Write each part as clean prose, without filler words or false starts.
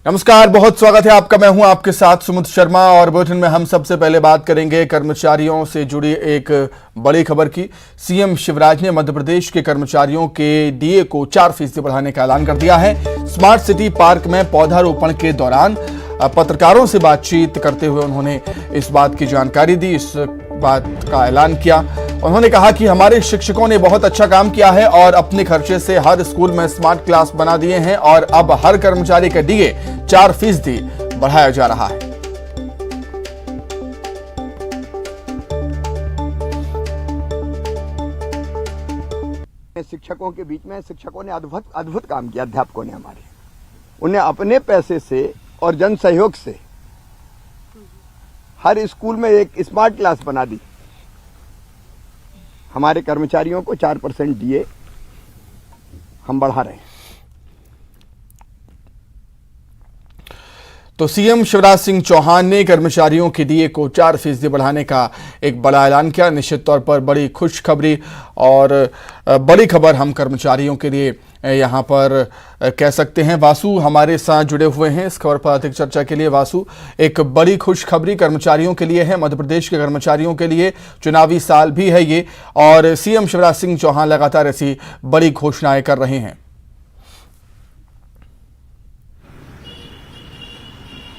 नमस्कार, बहुत स्वागत है आपका। मैं हूं आपके साथ सुमित शर्मा और बुलेटिन में हम सबसे पहले बात करेंगे कर्मचारियों से जुड़ी एक बड़ी खबर की। सीएम शिवराज ने मध्य प्रदेश के कर्मचारियों के डीए को 4% बढ़ाने का ऐलान कर दिया है। स्मार्ट सिटी पार्क में पौधारोपण के दौरान पत्रकारों से बातचीत करते हुए उन्होंने इस बात की जानकारी दी, इस बात का ऐलान किया। उन्होंने कहा कि हमारे शिक्षकों ने बहुत अच्छा काम किया है और अपने खर्चे से हर स्कूल में स्मार्ट क्लास बना दिए हैं और अब हर कर्मचारी का डीए 4% बढ़ाया जा रहा है। शिक्षकों के बीच में शिक्षकों ने अद्भुत काम किया। अध्यापकों ने हमारे उन्हें अपने पैसे से और जन सहयोग से हर स्कूल में एक स्मार्ट क्लास बना दी। हमारे कर्मचारियों को 4% डीए हम बढ़ा रहे हैं। तो सीएम शिवराज सिंह चौहान ने कर्मचारियों के डीए को 4% बढ़ाने का एक बड़ा ऐलान किया। निश्चित तौर पर बड़ी खुशखबरी और बड़ी खबर हम कर्मचारियों के लिए यहां पर कह सकते हैं। वासु हमारे साथ जुड़े हुए हैं इस खबर पर अधिक चर्चा के लिए। वासु, एक बड़ी खुशखबरी कर्मचारियों के लिए है, मध्य प्रदेश के कर्मचारियों के लिए। चुनावी साल भी है ये और सीएम शिवराज सिंह चौहान लगातार ऐसी बड़ी घोषणाएं कर रहे हैं।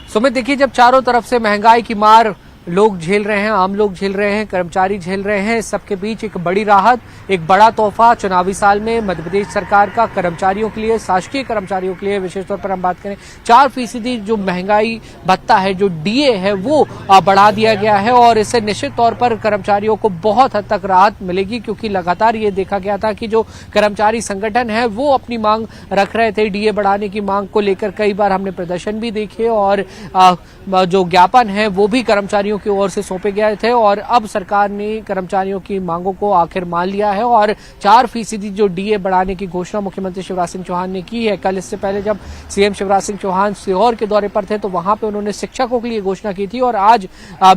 सुमित, देखिए, जब चारों तरफ से महंगाई की मार लोग झेल रहे हैं, आम लोग झेल रहे हैं, कर्मचारी झेल रहे हैं, सबके बीच एक बड़ी राहत, एक बड़ा तोहफा चुनावी साल में मध्य प्रदेश सरकार का कर्मचारियों के लिए, शासकीय कर्मचारियों के लिए विशेष तौर पर हम बात करें 4% जो महंगाई भत्ता है, जो डीए है, वो बढ़ा दिया गया है और इससे निश्चित तौर पर कर्मचारियों को बहुत हद तक राहत मिलेगी, क्योंकि लगातार ये देखा गया था कि जो कर्मचारी संगठन है वो अपनी मांग रख रहे थे। डीए बढ़ाने की मांग को लेकर कई बार हमने प्रदर्शन भी देखे और जो ज्ञापन है वो भी कर्मचारियों की ओर से सौंपे गए थे और अब सरकार ने कर्मचारियों की मांगों को आखिर मान लिया है और 4% जो डीए बढ़ाने की घोषणा मुख्यमंत्री शिवराज सिंह चौहान ने की है। कल इससे पहले जब सीएम शिवराज सिंह चौहान सीहोर के दौरे पर थे तो वहां पे उन्होंने शिक्षकों के लिए घोषणा की थी और आज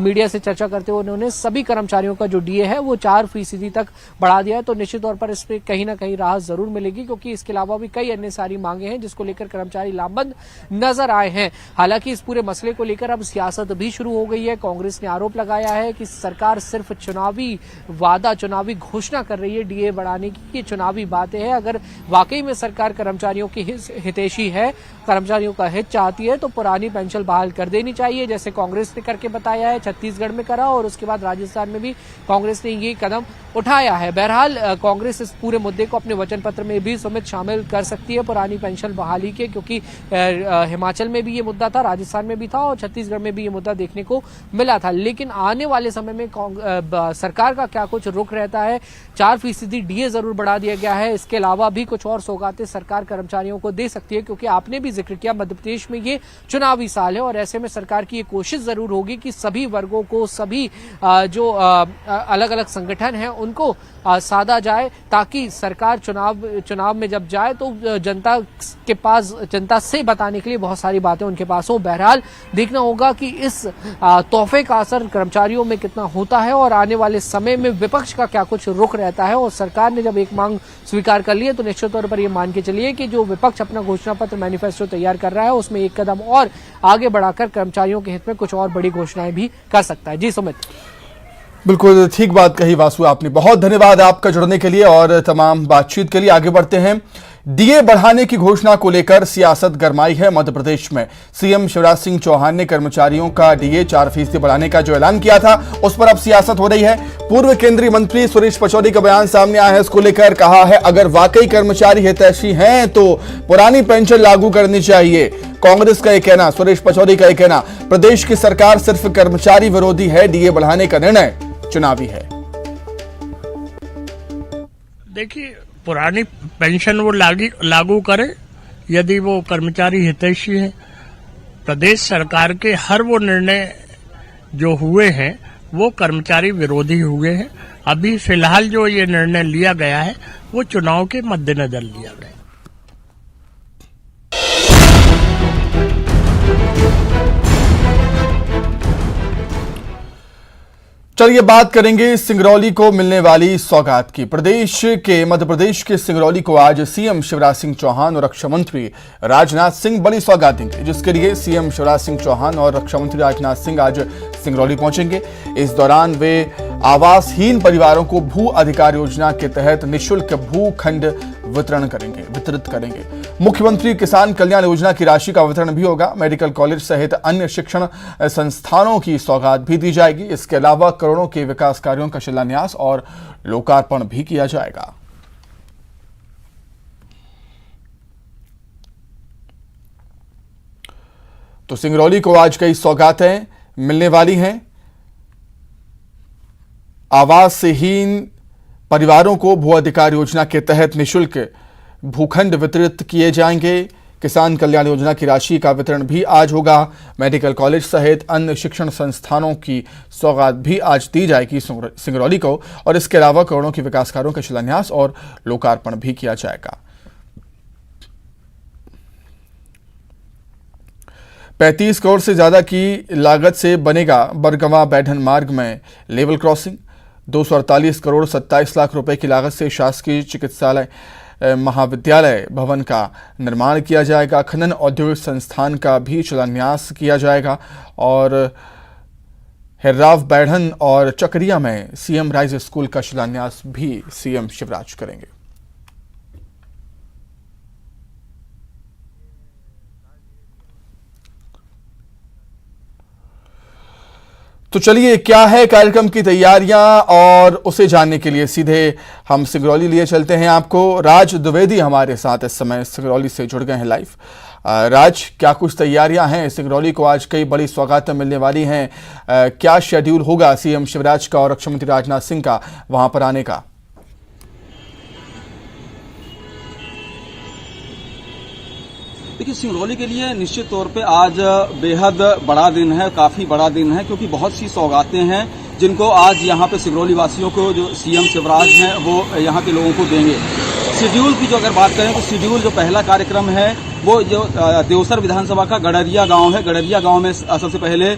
मीडिया से चर्चा करते हुए उन्होंने सभी कर्मचारियों का जो डीए है वो 4% तक बढ़ा दिया है। तो निश्चित तौर पर इस पर कहीं ना कहीं राहत जरूर मिलेगी, क्योंकि इसके अलावा भी कई अन्य सारी मांगे हैं जिसको लेकर कर्मचारी लामबंद नजर आए हैं। हालांकि इस पूरे मसले को लेकर अब सियासत भी शुरू हो गई है। कांग्रेस ने आरोप लगाया है कि सरकार सिर्फ चुनावी वादा, चुनावी घोषणा कर रही है डीए बढ़ाने की। ये चुनावी बातें हैं। अगर वाकई में सरकार कर्मचारियों की हितैषी है, कर्मचारियों का हित चाहती है, तो पुरानी पेंशन बहाल कर देनी चाहिए, जैसे कांग्रेस ने करके बताया है, छत्तीसगढ़ में करा और उसके बाद राजस्थान में भी कांग्रेस ने ये कदम उठाया है। बहरहाल कांग्रेस इस पूरे मुद्दे को अपने वचन पत्र में भी सुमित शामिल कर सकती है पुरानी पेंशन बहाली के, क्योंकि हिमाचल में भी ये मुद्दा था, राजस्थान में भी था और छत्तीसगढ़ में भी ये मुद्दा देखने को मिला था। लेकिन आने वाले समय में सरकार का क्या कुछ रुख रहता है। 4% डीए जरूर बढ़ा दिया गया है, इसके अलावा भी कुछ और सौगातें सरकार कर्मचारियों को दे सकती है, क्योंकि आपने भी जिक्र किया मध्य प्रदेश में ये चुनावी साल है और ऐसे में सरकार की ये कोशिश जरूर होगी कि सभी वर्गों को, सभी जो अलग अलग संगठन हैं उनको साधा जाए, ताकि सरकार चुनाव में जब जाए तो जनता के पास, जनता से बताने के लिए बहुत सारी बातें उनके पास हो। बहरहाल देखना होगा कि इस तोहफे का असर कर्मचारियों में कितना होता है और आने वाले समय में विपक्ष का क्या कुछ रुख रहता है। और सरकार ने जब एक मांग स्वीकार कर ली है तो निश्चित तौर पर यह मान के चलिए कि जो विपक्ष अपना घोषणा पत्र, मैनिफेस्टो तैयार कर रहा है उसमें एक कदम और आगे बढ़ाकर कर्मचारियों के हित में कुछ और बड़ी घोषणाएं भी कर सकता है। जी सुमित। बिल्कुल ठीक बात कही वासु आपने। बहुत धन्यवाद आपका जुड़ने के लिए और तमाम बातचीत के लिए। आगे बढ़ते हैं। डीए बढ़ाने की घोषणा को लेकर सियासत गरमाई है मध्य प्रदेश में। सीएम शिवराज सिंह चौहान ने कर्मचारियों का डीए 4% बढ़ाने का जो ऐलान किया था उस पर अब सियासत हो रही है। पूर्व केंद्रीय मंत्री सुरेश पचौरी का बयान सामने आया है। इसको लेकर कहा है, अगर वाकई कर्मचारी हितैषी हैं तो पुरानी पेंशन लागू करनी चाहिए। कांग्रेस का यह कहना, सुरेश पचौरी का यह कहना, प्रदेश की सरकार सिर्फ कर्मचारी विरोधी है, डीए बढ़ाने का निर्णय चुनावी है। देखिए, पुरानी पेंशन वो लागू करे यदि वो कर्मचारी हितैषी है। प्रदेश सरकार के हर वो निर्णय जो हुए हैं वो कर्मचारी विरोधी हुए हैं। अभी फिलहाल जो ये निर्णय लिया गया है वो चुनाव के मद्देनजर लिया गया। चलिए बात करेंगे सिंगरौली को मिलने वाली सौगात की। मध्य प्रदेश के सिंगरौली को आज सीएम शिवराज सिंह चौहान और रक्षा मंत्री राजनाथ सिंह बड़ी सौगात देंगे, जिसके लिए सीएम शिवराज सिंह चौहान और रक्षा मंत्री राजनाथ सिंह आज सिंगरौली पहुंचेंगे। इस दौरान वे आवासहीन परिवारों को भू अधिकार योजना के तहत निःशुल्क भूखंड वितरित करेंगे। मुख्यमंत्री किसान कल्याण योजना की राशि का वितरण भी होगा। मेडिकल कॉलेज सहित अन्य शिक्षण संस्थानों की सौगात भी दी जाएगी। इसके अलावा करोड़ों के विकास कार्यों का शिलान्यास और लोकार्पण भी किया जाएगा। तो सिंगरौली को आज कई सौगातें मिलने वाली हैं। आवासहीन परिवारों को भू अधिकार योजना के तहत निःशुल्क भूखंड वितरित किए जाएंगे। किसान कल्याण योजना की राशि का वितरण भी आज होगा। मेडिकल कॉलेज सहित अन्य शिक्षण संस्थानों की सौगात भी आज दी जाएगी सिंगरौली को, और इसके अलावा करोड़ों के विकास कार्यों का शिलान्यास और लोकार्पण भी किया जाएगा। 35 करोड़ से ज्यादा की लागत से बनेगा बरगवा बैढन मार्ग में लेवल क्रॉसिंग। 248 करोड़ 27 लाख रुपए की लागत से शासकीय चिकित्सालय महाविद्यालय भवन का निर्माण किया जाएगा। खनन औद्योगिक संस्थान का भी शिलान्यास किया जाएगा और हिर्राव बैढन और चकरिया में सीएम राइज स्कूल का शिलान्यास भी सीएम शिवराज करेंगे। तो चलिए, क्या है कार्यक्रम की तैयारियां और उसे जानने के लिए सीधे हम सिंगरौली लिए चलते हैं। आपको राज द्विवेदी हमारे साथ इस समय सिंगरौली से जुड़ गए हैं लाइव। राज, क्या कुछ तैयारियां हैं? सिंगरौली को आज कई बड़ी सौगातें मिलने वाली हैं। क्या शेड्यूल होगा सीएम शिवराज का और रक्षा मंत्री राजनाथ सिंह का वहां पर आने का? देखिए, सिंगरौली के लिए निश्चित तौर पे आज बेहद बड़ा दिन है, काफी बड़ा दिन है, क्योंकि बहुत सी सौगातें हैं जिनको आज यहाँ पे सिंगरौली वासियों को जो सीएम शिवराज हैं वो यहाँ के लोगों को देंगे। शेड्यूल की जो अगर बात करें तो शेड्यूल जो पहला कार्यक्रम है वो जो देवसर विधानसभा का गड़रिया गांव है। गड़रिया गांव में सबसे पहले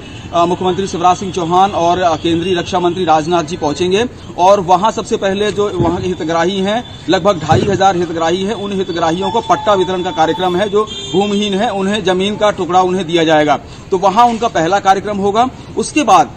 मुख्यमंत्री शिवराज सिंह चौहान और केंद्रीय रक्षा मंत्री राजनाथ जी पहुंचेंगे और वहां सबसे पहले जो वहां के हितग्राही हैं, लगभग 2500 हितग्राही हैं, उन हितग्राहियों को पट्टा वितरण का कार्यक्रम है। जो भूमिहीन है उन्हें जमीन का टुकड़ा उन्हें दिया जाएगा, तो वहां उनका पहला कार्यक्रम होगा। उसके बाद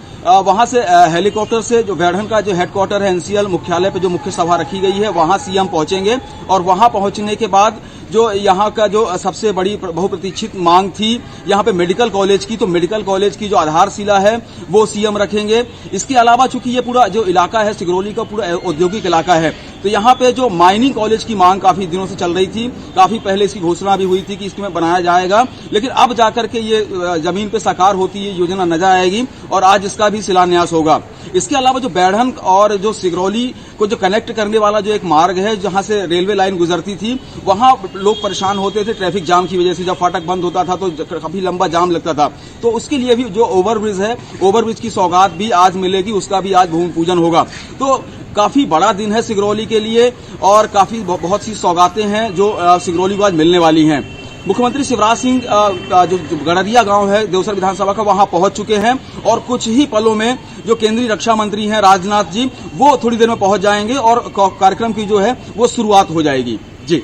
वहां से हेलीकॉप्टर से जो बैढन का जो हेडक्वार्टर है एनसीएल मुख्यालय पे जो मुख्य सभा रखी गई है वहां सीएम पहुंचेंगे और वहां पहुंचने के बाद जो यहाँ का जो सबसे बड़ी बहुप्रतीक्षित मांग थी यहाँ पे मेडिकल कॉलेज की, तो मेडिकल कॉलेज की जो आधारशिला है वो सीएम रखेंगे। इसके अलावा चूंकि ये पूरा जो इलाका है सिंगरौली का पूरा औद्योगिक इलाका है, तो यहाँ पे जो माइनिंग कॉलेज की मांग काफी दिनों से चल रही थी, काफी पहले इसकी घोषणा भी हुई थी कि इसमें बनाया जाएगा, लेकिन अब जाकर के ये जमीन पे साकार होती है, योजना नजर आएगी और आज इसका भी शिलान्यास होगा। इसके अलावा जो बैढन और जो सिंगरौली को जो कनेक्ट करने वाला जो एक मार्ग है जहां से रेलवे लाइन गुजरती थी, वहां लोग परेशान होते थे ट्रैफिक जाम की वजह से। जब फाटक बंद होता था तो काफी लंबा जाम लगता था, तो उसके लिए भी जो ओवरब्रिज है, ओवरब्रिज की सौगात भी आज मिलेगी, उसका भी आज भूमि पूजन होगा। तो काफी बड़ा दिन है सिंगरौली के लिए और काफी बहुत सी सौगातें हैं जो सिंगरौली को आज मिलने वाली हैं। मुख्यमंत्री शिवराज सिंह जो गड़रिया गांव है देवसर विधानसभा का, वहां पहुंच चुके हैं और कुछ ही पलों में जो केंद्रीय रक्षा मंत्री हैं राजनाथ जी, वो थोड़ी देर में पहुंच जाएंगे और कार्यक्रम की जो है वो शुरुआत हो जाएगी। जी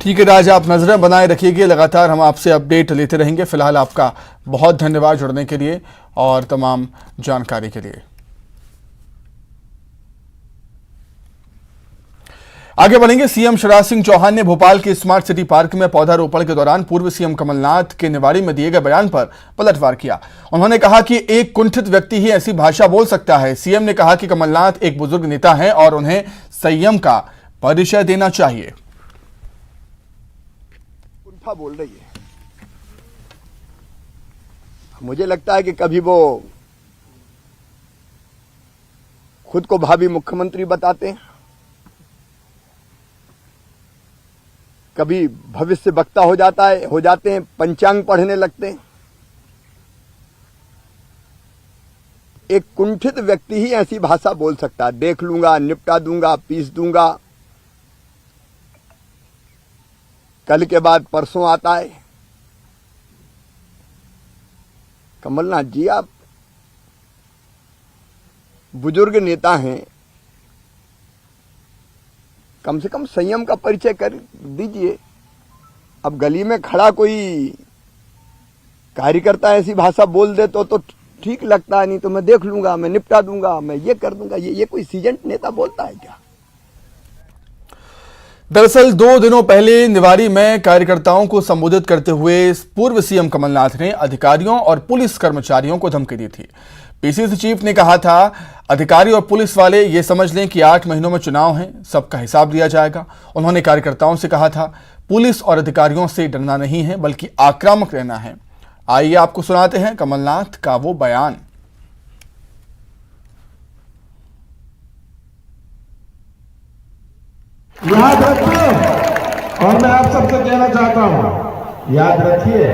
ठीक है राज, आप नजरें बनाए रखिएगा, लगातार हम आपसे अपडेट लेते रहेंगे। फिलहाल आपका बहुत धन्यवाद जुड़ने के लिए और तमाम जानकारी के लिए। आगे बढ़ेंगे। सीएम शिवराज सिंह चौहान ने भोपाल के स्मार्ट सिटी पार्क में पौधारोपण के दौरान पूर्व सीएम कमलनाथ के निवाड़ी में दिए गए बयान पर पलटवार किया। उन्होंने कहा कि एक कुंठित व्यक्ति ही ऐसी भाषा बोल सकता है। सीएम ने कहा कि कमलनाथ एक बुजुर्ग नेता हैं और उन्हें संयम का परिचय देना चाहिए। कुंठा बोल रही है, मुझे लगता है कि कभी वो खुद को भावी मुख्यमंत्री बताते हैं, कभी भविष्य वक्ता हो जाते हैं, पंचांग पढ़ने लगते हैं। एक कुंठित व्यक्ति ही ऐसी भाषा बोल सकता है, देख लूंगा, निपटा दूंगा, पीस दूंगा। कल के बाद परसों आता है। कमलनाथ जी, आप बुजुर्ग नेता हैं, कम से कम संयम का परिचय कर दीजिए। अब गली में खड़ा कोई कार्यकर्ता ऐसी भाषा बोल दे तो ठीक लगता है, नहीं तो मैं देख लूंगा, मैं निपटा दूंगा, मैं ये कर दूंगा। ये कोई सीजन नेता बोलता है क्या? दरअसल 2 दिनों पहले निवाड़ी में कार्यकर्ताओं को संबोधित करते हुए पूर्व सीएम कमलनाथ ने अधिकारियों और पुलिस कर्मचारियों को धमकी दी थी। पीसीसी चीफ ने कहा था, अधिकारी और पुलिस वाले ये समझ लें कि 8 महीनों में चुनाव हैं, सबका हिसाब दिया जाएगा। उन्होंने कार्यकर्ताओं से कहा था, पुलिस और अधिकारियों से डरना नहीं है बल्कि आक्रामक रहना है। आइए आपको सुनाते हैं कमलनाथ का वो बयान। याद रखिए, और मैं आप सबसे कहना चाहता हूं, याद रखिए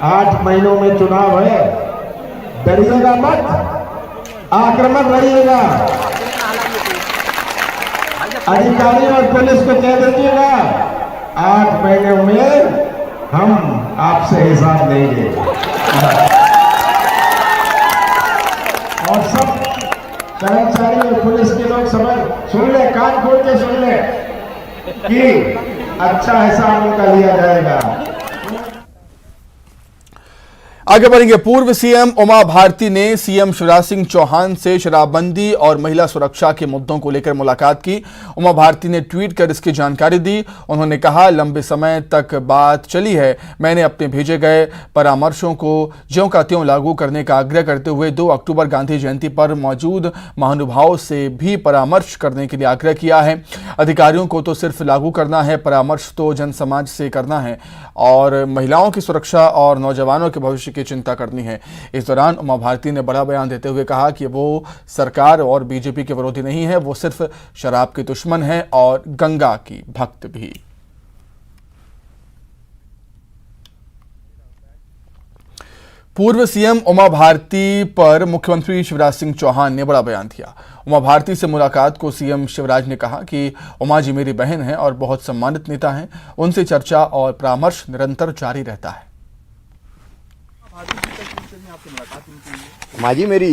8 महीनों में चुनाव है, डरिएगा मत, आक्रामक रहिएगा। अधिकारी और पुलिस को कह दीजिएगा 8 महीनों में हम आपसे हिसाब लेंगे। और सब कर्मचारी और पुलिस के लोग समझ सुन ले, कान खोल के सुन ले कि अच्छा हिसाब उनका लिया जाएगा। आगे बढ़ेंगे। पूर्व सीएम उमा भारती ने सीएम शिवराज सिंह चौहान से शराबबंदी और महिला सुरक्षा के मुद्दों को लेकर मुलाकात की। उमा भारती ने ट्वीट कर इसकी जानकारी दी। उन्होंने कहा, लंबे समय तक बात चली है, मैंने अपने भेजे गए परामर्शों को ज्यों का त्यों लागू करने का आग्रह करते हुए 2 अक्टूबर गांधी जयंती पर मौजूद महानुभावों से भी परामर्श करने के लिए आग्रह किया है। अधिकारियों को तो सिर्फ लागू करना है, परामर्श तो जन समाज से करना है और महिलाओं की सुरक्षा और नौजवानों के भविष्य की चिंता करनी है। इस दौरान उमा भारती ने बड़ा बयान देते हुए कहा कि वो सरकार और बीजेपी के विरोधी नहीं है, वो सिर्फ शराब के दुश्मन है और गंगा की भक्त भी। पूर्व सीएम उमा भारती पर मुख्यमंत्री शिवराज सिंह चौहान ने बड़ा बयान दिया। उमा भारती से मुलाकात को सीएम शिवराज ने कहा कि उमा जी मेरी बहन हैं और बहुत सम्मानित नेता हैं, उनसे चर्चा और परामर्श निरंतर जारी रहता है। उमा जी मेरी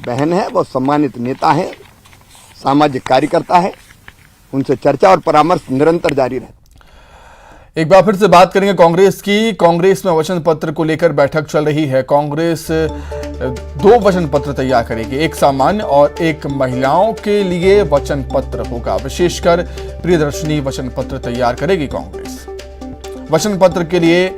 बहन है, बहुत सम्मानित नेता है, सामाजिक कार्यकर्ता है, उनसे चर्चा और परामर्श निरंतर जारी रहता है। एक बार फिर से बात करेंगे कांग्रेस की। कांग्रेस में वचन पत्र को लेकर बैठक चल रही है। कांग्रेस 2 वचन पत्र तैयार करेगी, एक सामान्य और एक महिलाओं के लिए वचन पत्र होगा। विशेषकर प्रियदर्शनी वचन पत्र तैयार करेगी कांग्रेस। वचन पत्र के लिए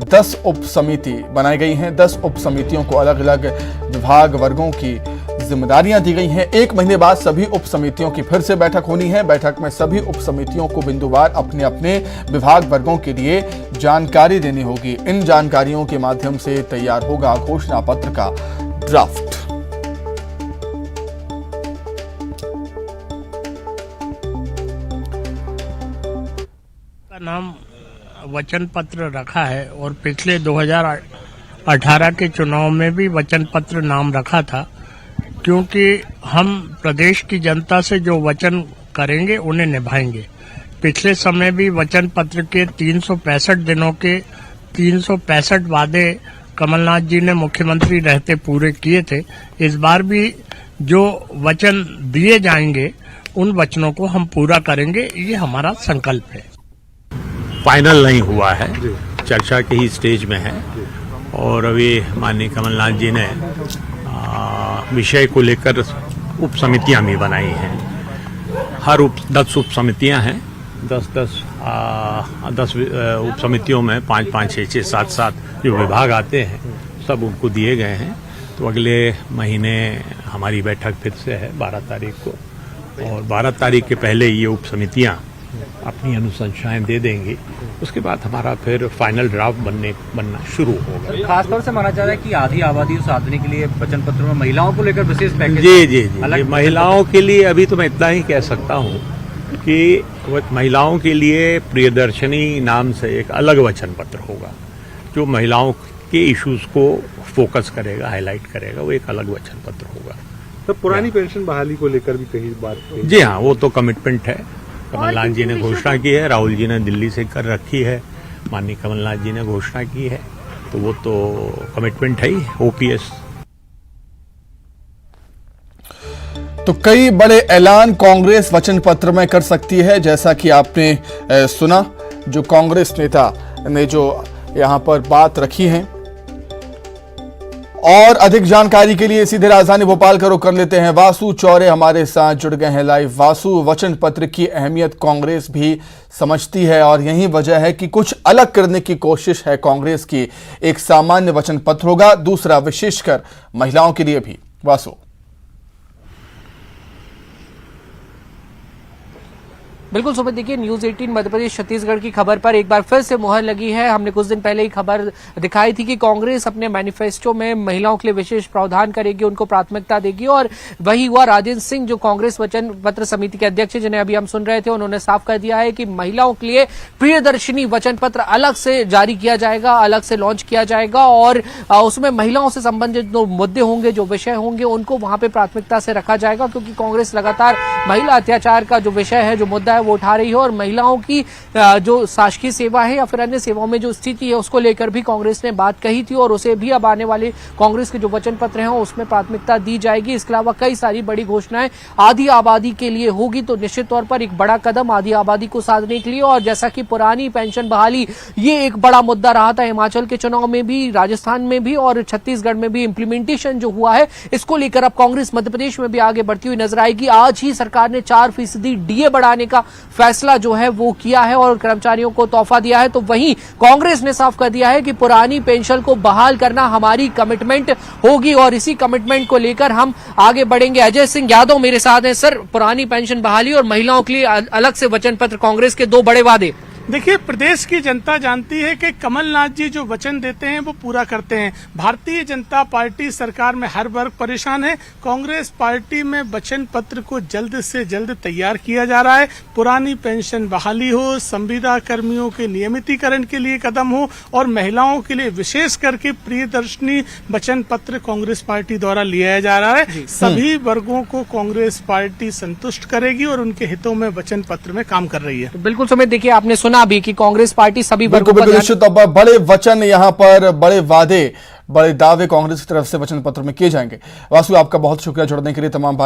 10 उप समिति बनाई गई हैं। 10 उप समितियों को अलग अलग विभाग वर्गों की जिम्मेदारियां दी गई हैं। 1 महीने बाद सभी उप समितियों की फिर से बैठक होनी है। बैठक में सभी उप समितियों को बिंदुवार अपने अपने विभाग वर्गों के लिए जानकारी देनी होगी। इन जानकारियों के माध्यम से तैयार होगा घोषणा पत्र का ड्राफ्ट। का नाम वचन पत्र रखा है और पिछले 2018 के चुनाव में भी वचन पत्र नाम रखा था, क्योंकि हम प्रदेश की जनता से जो वचन करेंगे उन्हें निभाएंगे। पिछले समय भी वचन पत्र के 365 दिनों के 365 वादे कमलनाथ जी ने मुख्यमंत्री रहते पूरे किए थे। इस बार भी जो वचन दिए जाएंगे उन वचनों को हम पूरा करेंगे, ये हमारा संकल्प है। फाइनल नहीं हुआ है, चर्चा के ही स्टेज में है और अभी माननीय कमलनाथ जी ने विषय को लेकर उप समितियां भी बनाई हैं। हर 10 उप समितियां हैं। 10 उप समितियों में 5-5, 6-6, 7-7 जो विभाग आते हैं सब उनको दिए गए हैं। तो अगले महीने हमारी बैठक फिर से है 12 तारीख को और 12 तारीख के पहले ये उप समितियां अपनी अनुशंसाएं दे देंगी। उसके बाद हमारा फिर फाइनल ड्राफ्ट बनना शुरू होगा। खासतौर से माना जा रहा है कि आधी आबादी को साधने के लिए वचन पत्र में महिलाओं को लेकर विशेष पैकेज। जी, महिलाओं के लिए अभी तो मैं इतना ही कह सकता हूँ कि महिलाओं के लिए प्रियदर्शनी नाम से एक अलग वचन पत्र होगा जो महिलाओं के इश्यूज को फोकस करेगा, हाईलाइट करेगा। वो एक अलग वचन पत्र होगा। तो पुरानी पेंशन बहाली को लेकर भी कहीं बात कही? जी हाँ, वो तो कमिटमेंट है। कमलनाथ जी ने घोषणा की है, राहुल जी ने दिल्ली से कर रखी है, माननीय कमलनाथ जी ने घोषणा की है, तो वो तो कमिटमेंट है ही। ओपीएस तो कई बड़े ऐलान कांग्रेस वचन पत्र में कर सकती है, जैसा कि आपने सुना जो कांग्रेस नेता ने जो यहां पर बात रखी है। और अधिक जानकारी के लिए सीधे राजधानी भोपाल का रुख कर लेते हैं। वासु चौरे हमारे साथ जुड़ गए हैं लाइव। वासु, वचन पत्र की अहमियत कांग्रेस भी समझती है और यही वजह है कि कुछ अलग करने की कोशिश है कांग्रेस की। एक सामान्य वचन पत्र होगा, दूसरा विशेषकर महिलाओं के लिए भी। वासु, बिल्कुल सुमित, देखिए न्यूज 18 मध्य प्रदेश छत्तीसगढ़ की खबर पर एक बार फिर से मुहर लगी है। हमने कुछ दिन पहले ही खबर दिखाई थी कि कांग्रेस अपने मैनिफेस्टो में महिलाओं के लिए विशेष प्रावधान करेगी, उनको प्राथमिकता देगी। और वही हुआ। राजेंद्र सिंह जो कांग्रेस वचन पत्र समिति के अध्यक्ष है, जिन्हें अभी हम सुन रहे थे, उन्होंने साफ कर दिया है कि महिलाओं के लिए प्रियदर्शिनी वचन पत्र अलग से जारी किया जाएगा, अलग से लॉन्च किया जाएगा और उसमें महिलाओं से संबंधित जो मुद्दे होंगे, जो विषय होंगे, उनको वहां पर प्राथमिकता से रखा जाएगा। क्योंकि कांग्रेस लगातार महिला अत्याचार का जो विषय है, जो मुद्दा वो उठा रही है और महिलाओं की जो शासकीय सेवा है या फिर अन्य सेवाओं में जो स्थिति है उसको लेकर भी कांग्रेस ने बात कही थी और उसे भी अब आने वाले कांग्रेस के जो वचन पत्र हैं उसमें प्राथमिकता दी जाएगी। इसके अलावा कई सारी बड़ी घोषणाएं आधी आबादी के लिए होगी, तो निश्चित तौर पर एक बड़ा कदम आधी आबादी को साधने के लिए। और जैसा कि पुरानी पेंशन बहाली, ये एक बड़ा मुद्दा रहा था हिमाचल के चुनाव में भी, राजस्थान में भी और छत्तीसगढ़ में भी। इंप्लीमेंटेशन जो हुआ है इसको लेकर अब कांग्रेस मध्य प्रदेश में भी आगे बढ़ती हुई नजर आएगी। आज ही सरकार ने 4% डीए बढ़ाने का फैसला जो है वो किया है और कर्मचारियों को तोहफा दिया है। तो वहीं कांग्रेस ने साफ कर दिया है कि पुरानी पेंशन को बहाल करना हमारी कमिटमेंट होगी और इसी कमिटमेंट को लेकर हम आगे बढ़ेंगे। अजय सिंह यादव मेरे साथ हैं। सर, पुरानी पेंशन बहाली और महिलाओं के लिए अलग से वचन पत्र, कांग्रेस के दो बड़े वादे। देखिए, प्रदेश की जनता जानती है कि कमलनाथ जी जो वचन देते हैं वो पूरा करते हैं। भारतीय जनता पार्टी सरकार में हर वर्ग परेशान है। कांग्रेस पार्टी में वचन पत्र को जल्द से जल्द तैयार किया जा रहा है। पुरानी पेंशन बहाली हो, संविदा कर्मियों के नियमितीकरण के लिए कदम हो और महिलाओं के लिए विशेष करके प्रियदर्शिनी वचन पत्र कांग्रेस पार्टी द्वारा लिया जा रहा है। सभी वर्गों को कांग्रेस पार्टी संतुष्ट करेगी और उनके हितों में वचन पत्र में काम कर रही है। तो बिल्कुल सुमित, देखिए आपने सुना भी कि कांग्रेस पार्टी सभी वर्गों पर निश्चित तौर पर बड़े वचन यहां पर, बड़े वादे, बड़े दावे कांग्रेस की तरफ से वचन पत्र में किए जाएंगे। वासु, आपका बहुत शुक्रिया जुड़ने के लिए। तमाम